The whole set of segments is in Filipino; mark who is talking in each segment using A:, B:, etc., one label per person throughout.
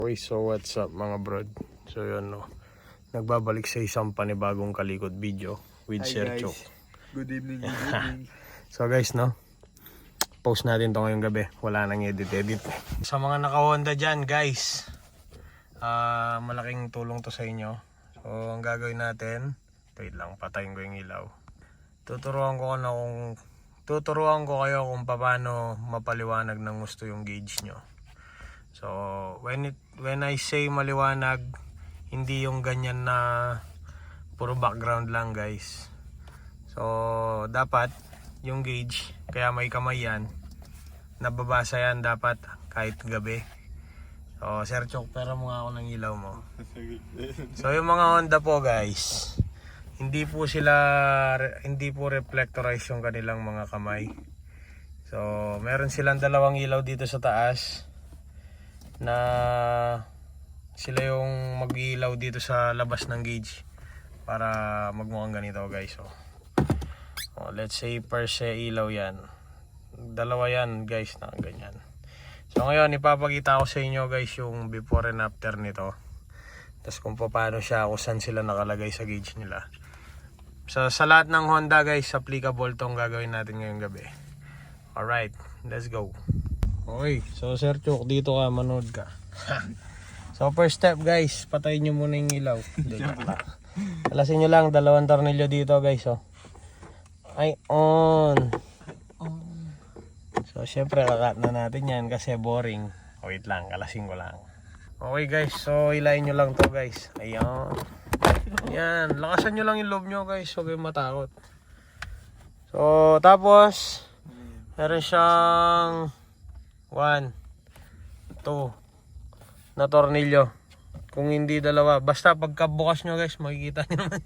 A: Okay, so what's up mga brod? So yun no, nagbabalik sa isang panibagong kalikot video with Sir Chok.
B: Good evening, good evening.
A: So guys no, post natin to ngayong gabi, wala nang edit. Sa mga naka-Honda dyan guys, malaking tulong to sa inyo. So ang gagawin natin, wait lang, patayin ko yung ilaw. Tuturuan ko kayo kung paano mapaliwanag ng gusto yung gauge nyo. So when I say maliwanag, hindi yung ganyan na puro background lang guys. So dapat yung gauge, kaya may kamay yan, nababasa yan dapat kahit gabi. So Sir Chok, pera mo nga ako ng ilaw mo. So yung mga Honda po guys, hindi po reflectorize yung kanilang mga kamay. So meron silang dalawang ilaw dito sa taas na sila yung mag-ilaw dito sa labas ng gauge para magmukhang ganito guys. So let's say per se ilaw yan, dalawa yan guys na ganyan. So ngayon ipapakita ko sa inyo guys yung before and after nito, tapos kung paano siya, kung saan sila nakalagay sa gauge nila. So sa lahat ng Honda guys, applicable tong gagawin natin ngayong gabi. Alright, let's go. Okay, so Sir Chok, dito ka, manood ka. So first step guys, patayin nyo muna yung ilaw. Alasin nyo lang, dalawang tornilyo dito guys. Ay, on. So syempre kakat na natin yan kasi boring. Wait lang, kalasin ko lang. Okay guys, so ilayin nyo lang to guys. Ayan. Yan, lakasan nyo lang yung loob nyo guys, huwag kayong matakot. So tapos meron siyang 1, 2 na tornilyo. Kung hindi dalawa, basta pagkabukas nyo guys, makikita nyo naman.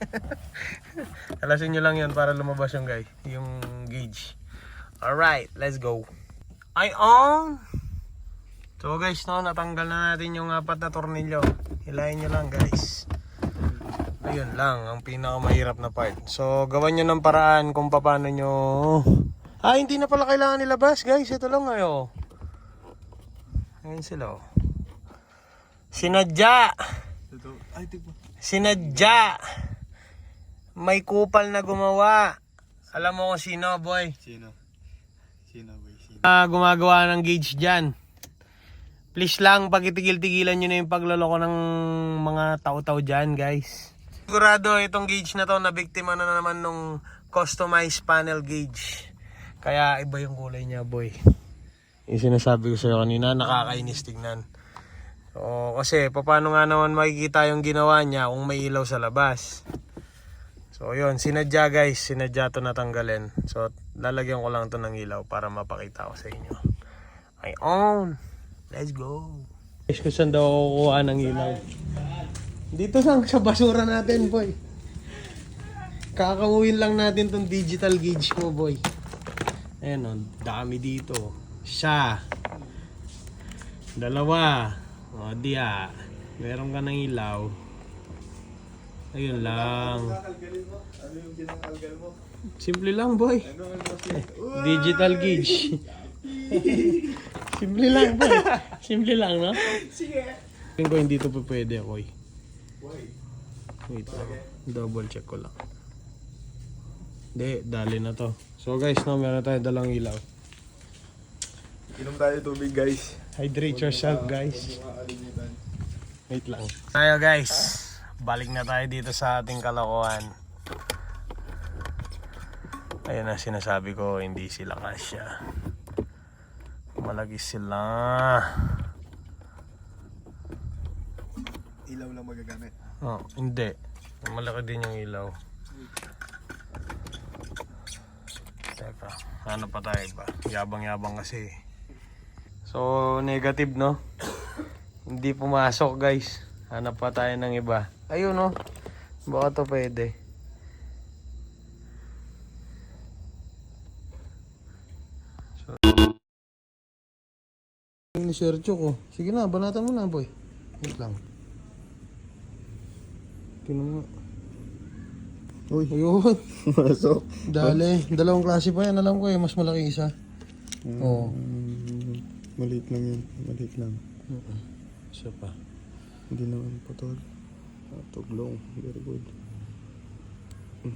A: Alasin nyo lang yan para lumabas yung guys, yung gauge. Alright, let's go. Ay on. So guys no, natanggal na natin yung 4 na tornilyo. Hilahin nyo lang guys. Ayun lang ang pinakamahirap na part. So gawan nyo ng paraan kung paano nyo. Hindi na pala kailangan nilabas guys. Ito lang ayo. Ayun sila. Sinadya. Sinadya. May kupal na gumawa. Alam mo kung sino boy?
B: Sino boy?
A: Gumagawa ng gauge dyan. Please lang, pakitigil-tigilan nyo na yung pagloloko ng mga tao-tao dyan guys. Sigurado itong gauge na to na biktima na naman nung customized panel gauge. Kaya iba yung kulay niya boy. Yung sinasabi ko sa'yo kanina, nakakainis tignan. So kasi paano nga naman makikita yung ginawa niya kung may ilaw sa labas. So yun, sinadya guys, sinadya to natanggalin. So lalagyan ko lang to ng ilaw para mapakita ko sa inyo. Ay on. Let's go. Guys, kung saan daw kukuha ng ilaw? Dito lang sa basura natin boy. Kakauwin lang natin tong digital gauge mo boy. Ayan o, dami dito. Siya. Dalawa. O diya. Meron ka ng ilaw. Ayun lang.
B: Ano yung ginakalgal mo?
A: Simple lang boy. Digital gauge. Simple lang boy. Simple lang no?
B: Sige.
A: Tingin ko hindi ito pwede boy.
B: Why?
A: Wait lang. Double check ko lang. Hindi, dali na to. So guys, no, meron tayo dalang ilaw.
B: Inom tayo tubig guys.
A: Hydrate yourself guys. Wait lang. Tayo guys, balik na tayo dito sa ating kalokohan. Ayun na sinasabi ko, hindi sila kasya. Malaki sila.
B: Ilaw lang magagamit.
A: Oh, hindi. Malaki din yung ilaw. Teka, ano pa tayo ba? Yabang-yabang kasi. So, negative no? Hindi pumasok guys. Hanap pa tayo ng iba. Ayun no? Baka to pwede. So, ni Sir Chok oh. Sige na, banatan mo na boy. Wait lang. Tingnan mo. Uy, ayun.
B: Masok.
A: Dali, dalawang klase pa yan. Alam ko eh, mas malaki isa. Oo.
B: Maliit lang yun. Maliit lang.
A: Isa pa.
B: Hindi naman putol. Tuglong. Very good.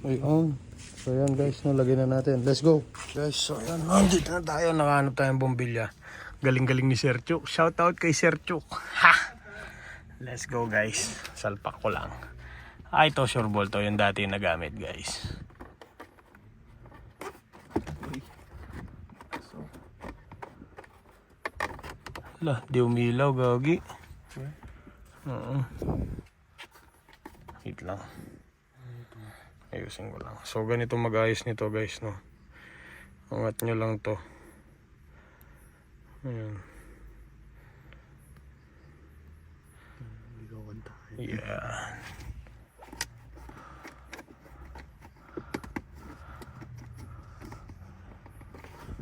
A: Ayun. So yan guys, nalagay na natin. Let's go. Guys, so yan. Nandito na tayo. Nakahanap tayong bombilya. Galing-galing ni Sir Chuk. Shout out kay Sir Chuk. Ha! Let's go guys. Salpak ko lang. Ito sure ball to. Yung dati nagamit guys. Hala, di umilaw gagi. Oo. Wait lang. Ayusin ko lang. So ganito mag-ayos nito guys, no. Angat nyo lang to. Ayan. Yeah.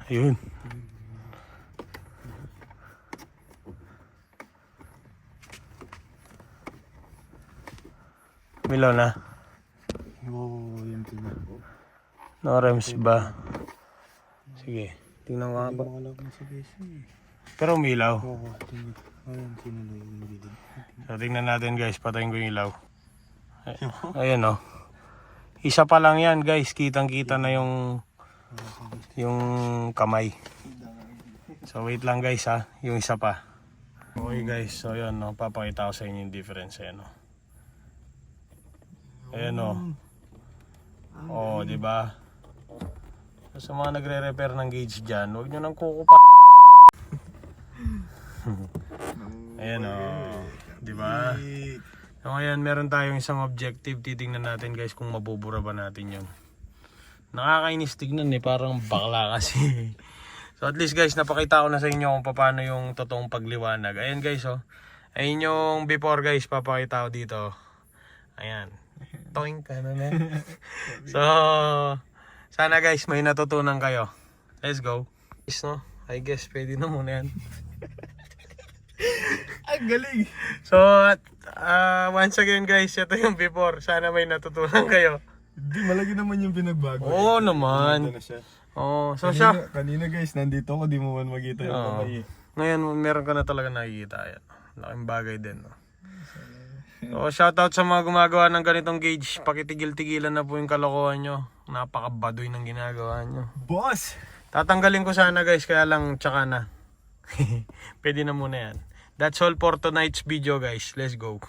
A: Ayun. Milaw na.
B: Oo, yung tingnan ko.
A: No rems ba? Sige. Tingnan ko nga ba.
B: Makalap na sa guys eh.
A: Pero umilaw.
B: Oo, tingnan. Ayun, sinuloy yung bilid.
A: So tingnan natin guys. Patayin ko yung ilaw. Ayan o. Isa pa lang yan guys. Kitang kita na yung kamay. So wait lang guys ha. Yung isa pa. Okay guys. So yun no. Papakita ko sa inyo yung difference. Ayan o. Ayan o. Oh, di ba? Sa mga nagre-repair ng gauge dyan, huwag nyo nang kukupa. Ayan o. Di ba? So ngayon, meron tayong isang objective. Titingnan natin guys kung mabubura ba natin yun. Nakakainis tignan eh. Parang bakla kasi. So at least guys, napakita ko na sa inyo kung paano yung totoong pagliwanag. Ayan guys oh. Ayan yung before guys. Papakita ko dito. Ayan. Toing ka na na. So, sana guys may natutunan kayo. Let's go. Guys, no? I guess pwede na muna yan.
B: Ang galing!
A: So, once again guys, ito yung before. Sana may natutunan kayo.
B: Hindi, malaki naman yung pinagbago.
A: Oo naman.
B: Ito na siya.
A: Oo, so siya.
B: Kanina guys, nandito ako, di mo man makita yung
A: Oo.
B: kamay.
A: Ngayon, meron ka na talaga nakikita. Ayan. Laking bagay din. No? So, shoutout sa mga gumagawa ng ganitong gauge. Pakitigil-tigilan na po yung kalokohan nyo. Napakabadoy ng ginagawa nyo.
B: Boss!
A: Tatanggalin ko sana guys, kaya lang tsaka na. Pwede na muna yan. That's all for tonight's video guys. Let's go.